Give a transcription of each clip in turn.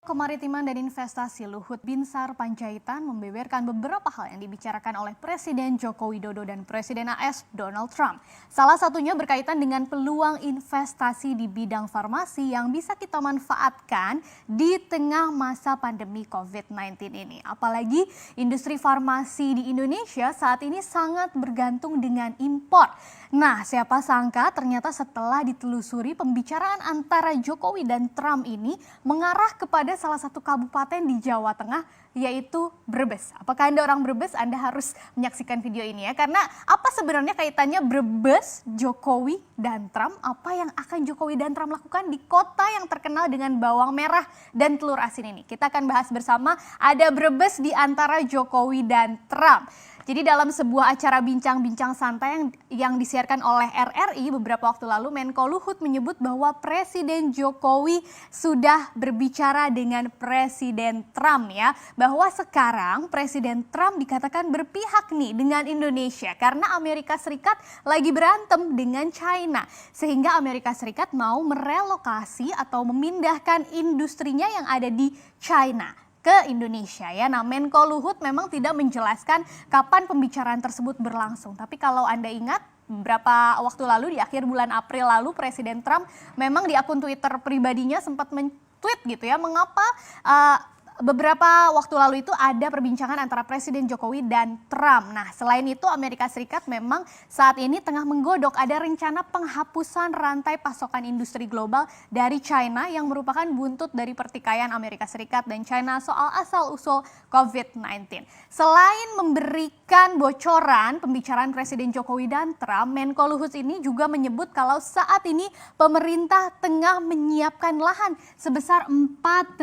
Kemaritiman dan Investasi Luhut Binsar Panjaitan membeberkan beberapa hal yang dibicarakan oleh Presiden Joko Widodo dan Presiden AS Donald Trump. Salah satunya berkaitan dengan peluang investasi di bidang farmasi yang bisa kita manfaatkan di tengah masa pandemi COVID-19 ini. Apalagi industri farmasi di Indonesia saat ini sangat bergantung dengan impor. Nah, siapa sangka ternyata setelah ditelusuri pembicaraan antara Jokowi dan Trump ini mengarah kepada salah satu kabupaten di Jawa Tengah, yaitu Brebes. Apakah Anda orang Brebes? Anda harus menyaksikan video ini ya, karena apa sebenarnya kaitannya Brebes, Jokowi, dan Trump? Apa yang akan Jokowi dan Trump lakukan di kota yang terkenal dengan bawang merah dan telur asin ini? Kita akan bahas bersama, ada Brebes di antara Jokowi dan Trump. Jadi dalam sebuah acara bincang-bincang santai yang disiarkan oleh RRI beberapa waktu lalu, Menko Luhut menyebut bahwa Presiden Jokowi sudah berbicara dengan Presiden Trump ya, bahwa sekarang Presiden Trump dikatakan berpihak nih dengan Indonesia karena Amerika Serikat lagi berantem dengan China, sehingga Amerika Serikat mau merelokasi atau memindahkan industrinya yang ada di China ke Indonesia ya. Nah, Menko Luhut memang tidak menjelaskan kapan pembicaraan tersebut berlangsung. Tapi kalau Anda ingat, beberapa waktu lalu di akhir bulan April lalu Presiden Trump memang di akun Twitter pribadinya sempat men-tweet gitu ya, mengapa beberapa waktu lalu itu ada perbincangan antara Presiden Jokowi dan Trump. Nah, selain itu Amerika Serikat memang saat ini tengah menggodok ada rencana penghapusan rantai pasokan industri global dari China yang merupakan buntut dari pertikaian Amerika Serikat dan China soal asal-usul COVID-19. Selain memberikan bocoran pembicaraan Presiden Jokowi dan Trump, Menko Luhut ini juga menyebut kalau saat ini pemerintah tengah menyiapkan lahan sebesar 4.000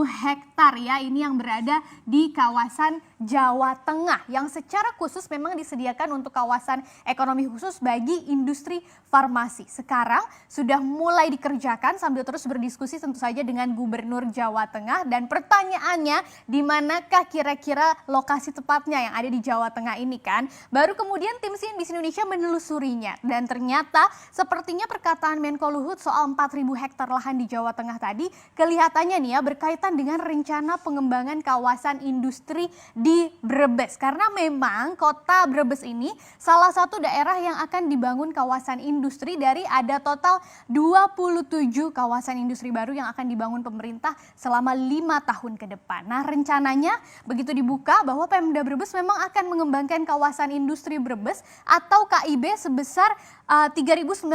hektar ya, ini yang berada di kawasan Jawa Tengah yang secara khusus memang disediakan untuk kawasan ekonomi khusus bagi industri farmasi. Sekarang sudah mulai dikerjakan sambil terus berdiskusi tentu saja dengan Gubernur Jawa Tengah, dan pertanyaannya di manakah kira-kira lokasi tepatnya yang ada di Jawa Tengah ini kan? Baru kemudian tim CNBC Indonesia menelusurinya dan ternyata sepertinya perkataan Menko Luhut soal 4.000 hektar lahan di Jawa Tengah tadi kelihatannya nih ya berkaitan dengan rencana pengembangan kawasan industri di Brebes. Karena memang kota Brebes ini salah satu daerah yang akan dibangun kawasan industri dari ada total 27 kawasan industri baru yang akan dibangun pemerintah selama 5 tahun ke depan. Nah, rencananya begitu dibuka bahwa Pemda Brebes memang akan mengembangkan kawasan industri Brebes atau KIB sebesar 3.976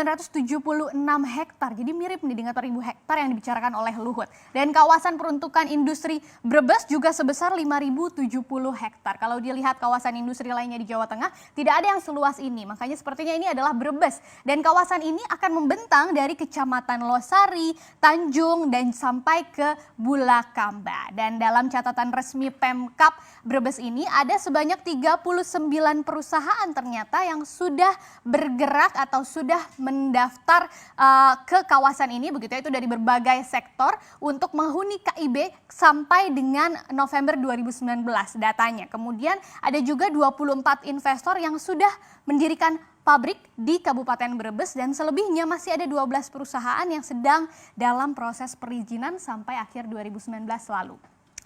hektar. Jadi mirip nih dengan 4.000 hektar yang dibicarakan oleh Luhut. Dan kawasan peruntukan industri Brebes juga sebesar 5.070 hektar. Kalau dilihat kawasan industri lainnya di Jawa Tengah, tidak ada yang seluas ini. Makanya sepertinya ini adalah Brebes. Dan kawasan ini akan membentang dari Kecamatan Losari, Tanjung, dan sampai ke Bulakamba. Dan dalam catatan resmi Pemkab Brebes ini ada sebanyak 39 perusahaan ternyata yang sudah bergerak atau sudah mendaftar ke kawasan ini begitu ya, itu dari berbagai sektor untuk menghuni KIB sampai dengan November 2019 datanya. Kemudian ada juga 24 investor yang sudah mendirikan pabrik di Kabupaten Brebes dan selebihnya masih ada 12 perusahaan yang sedang dalam proses perizinan sampai akhir 2019 lalu.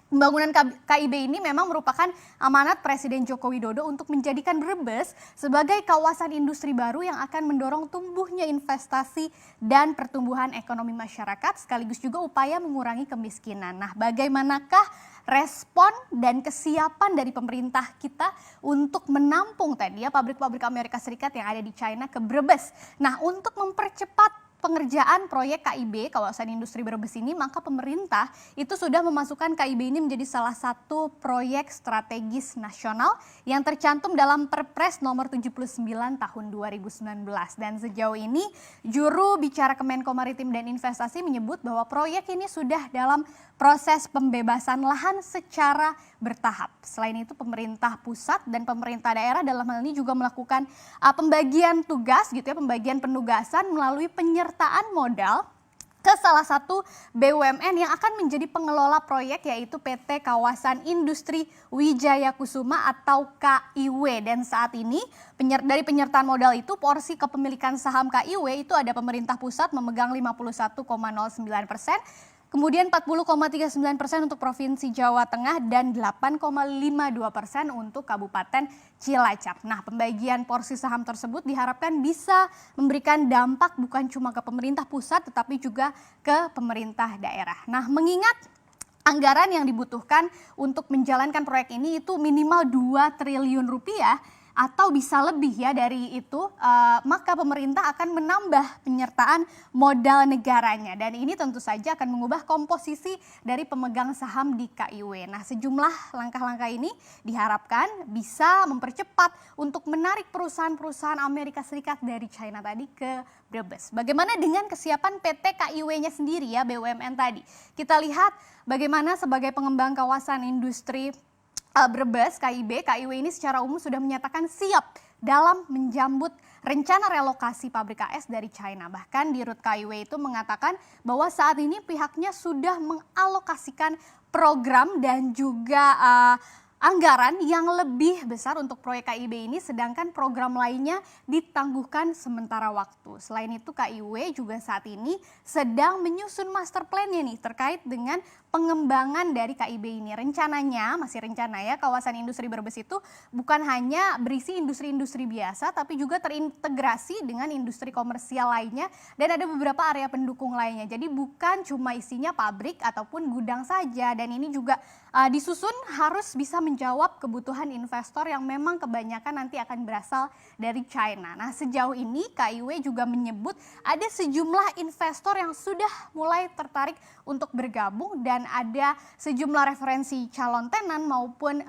Pembangunan KIB ini memang merupakan amanat Presiden Joko Widodo untuk menjadikan Brebes sebagai kawasan industri baru yang akan mendorong tumbuhnya investasi dan pertumbuhan ekonomi masyarakat sekaligus juga upaya mengurangi kemiskinan. Nah, bagaimanakah respon dan kesiapan dari pemerintah kita untuk menampung tadi ya pabrik-pabrik Amerika Serikat yang ada di China ke Brebes? Nah, untuk mempercepat pengerjaan proyek KIB kawasan industri Brebes ini, maka pemerintah itu sudah memasukkan KIB ini menjadi salah satu proyek strategis nasional yang tercantum dalam Perpres nomor 79 tahun 2019. Dan sejauh ini juru bicara Kemenko Maritim dan Investasi menyebut bahwa proyek ini sudah dalam proses pembebasan lahan secara bertahap. Selain itu pemerintah pusat dan pemerintah daerah dalam hal ini juga melakukan pembagian tugas gitu ya, pembagian penugasan melalui penyertaan modal ke salah satu BUMN yang akan menjadi pengelola proyek yaitu PT Kawasan Industri Wijaya Kusuma atau KIW. Dan saat ini dari penyertaan modal itu porsi kepemilikan saham KIW itu ada pemerintah pusat memegang 51,09%. kemudian 40,39% untuk Provinsi Jawa Tengah, dan 8,52% untuk Kabupaten Cilacap. Nah, pembagian porsi saham tersebut diharapkan bisa memberikan dampak bukan cuma ke pemerintah pusat, tetapi juga ke pemerintah daerah. Nah, mengingat anggaran yang dibutuhkan untuk menjalankan proyek ini itu minimal 2 triliun rupiah, atau bisa lebih ya dari itu, maka pemerintah akan menambah penyertaan modal negaranya. Dan ini tentu saja akan mengubah komposisi dari pemegang saham di KIW. Nah, sejumlah langkah-langkah ini diharapkan bisa mempercepat untuk menarik perusahaan-perusahaan Amerika Serikat dari China tadi ke Brebes. Bagaimana dengan kesiapan PT KIW-nya sendiri ya, BUMN tadi? Kita lihat bagaimana sebagai pengembang kawasan industri Brebes, KIW ini secara umum sudah menyatakan siap dalam menjambut rencana relokasi pabrik AS dari China. Bahkan di Rut KIW itu mengatakan bahwa saat ini pihaknya sudah mengalokasikan program dan juga anggaran yang lebih besar untuk proyek KIB ini, sedangkan program lainnya ditangguhkan sementara waktu. Selain itu, KIW juga saat ini sedang menyusun master plan-nya nih terkait dengan pengembangan dari KIB ini. Rencananya, masih rencana ya, kawasan industri Brebes itu bukan hanya berisi industri-industri biasa, tapi juga terintegrasi dengan industri komersial lainnya, dan ada beberapa area pendukung lainnya. Jadi bukan cuma isinya pabrik ataupun gudang saja, dan ini juga disusun harus bisa menjawab kebutuhan investor yang memang kebanyakan nanti akan berasal dari China. Nah, sejauh ini KIW juga menyebut ada sejumlah investor yang sudah mulai tertarik untuk bergabung, dan ada sejumlah referensi calon tenan maupun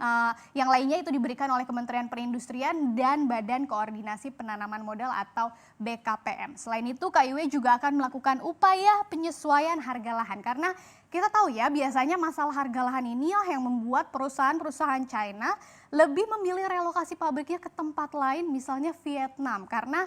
yang lainnya itu diberikan oleh Kementerian Perindustrian dan Badan Koordinasi Penanaman Modal atau BKPM. Selain itu, KIW juga akan melakukan upaya penyesuaian harga lahan, karena kita tahu ya, biasanya masalah harga lahan inilah yang membuat perusahaan-perusahaan China lebih memilih relokasi pabriknya ke tempat lain, misalnya Vietnam, karena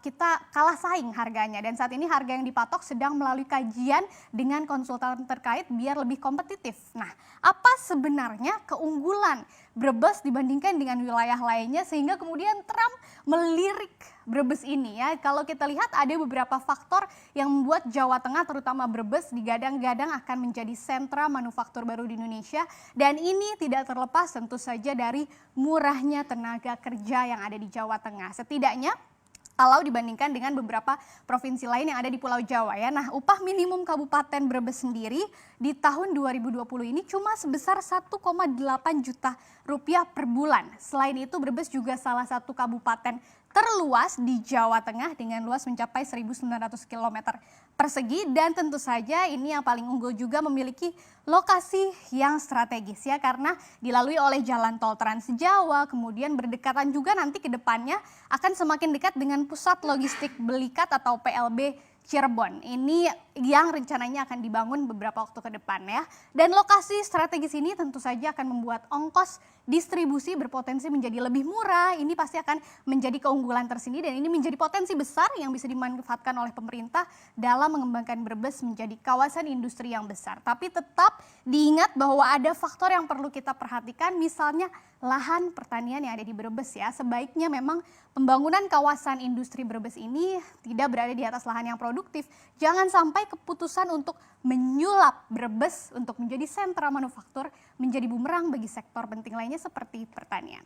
kita kalah saing harganya. Dan saat ini harga yang dipatok sedang melalui kajian dengan konsultan terkait biar lebih kompetitif. Nah, apa sebenarnya keunggulan Brebes dibandingkan dengan wilayah lainnya sehingga kemudian Trump melirik Brebes ini ya? Kalau kita lihat ada beberapa faktor yang membuat Jawa Tengah terutama Brebes digadang-gadang akan menjadi sentra manufaktur baru di Indonesia, dan ini tidak terlepas tentu saja dari murahnya tenaga kerja yang ada di Jawa Tengah. Setidaknya kalau dibandingkan dengan beberapa provinsi lain yang ada di Pulau Jawa ya. Nah, upah minimum Kabupaten Brebes sendiri di tahun 2020 ini cuma sebesar 1,8 juta rupiah per bulan. Selain itu, Brebes juga salah satu kabupaten terluas di Jawa Tengah dengan luas mencapai 1.900 km persegi, dan tentu saja ini yang paling unggul juga memiliki lokasi yang strategis ya, karena dilalui oleh jalan tol Trans Jawa, kemudian berdekatan juga nanti ke depannya akan semakin dekat dengan pusat logistik Belikat atau PLB Cirebon. Ini yang rencananya akan dibangun beberapa waktu ke depan ya. Dan lokasi strategis ini tentu saja akan membuat ongkos distribusi berpotensi menjadi lebih murah. Ini pasti akan menjadi keunggulan tersendiri, dan ini menjadi potensi besar yang bisa dimanfaatkan oleh pemerintah dalam mengembangkan Brebes menjadi kawasan industri yang besar. Tapi tetap diingat bahwa ada faktor yang perlu kita perhatikan, misalnya lahan pertanian yang ada di Brebes ya. Sebaiknya memang pembangunan kawasan industri Brebes ini tidak berada di atas lahan yang produktif. Jangan sampai keputusan untuk menyulap Brebes untuk menjadi sentra manufaktur menjadi bumerang bagi sektor penting lainnya seperti pertanian.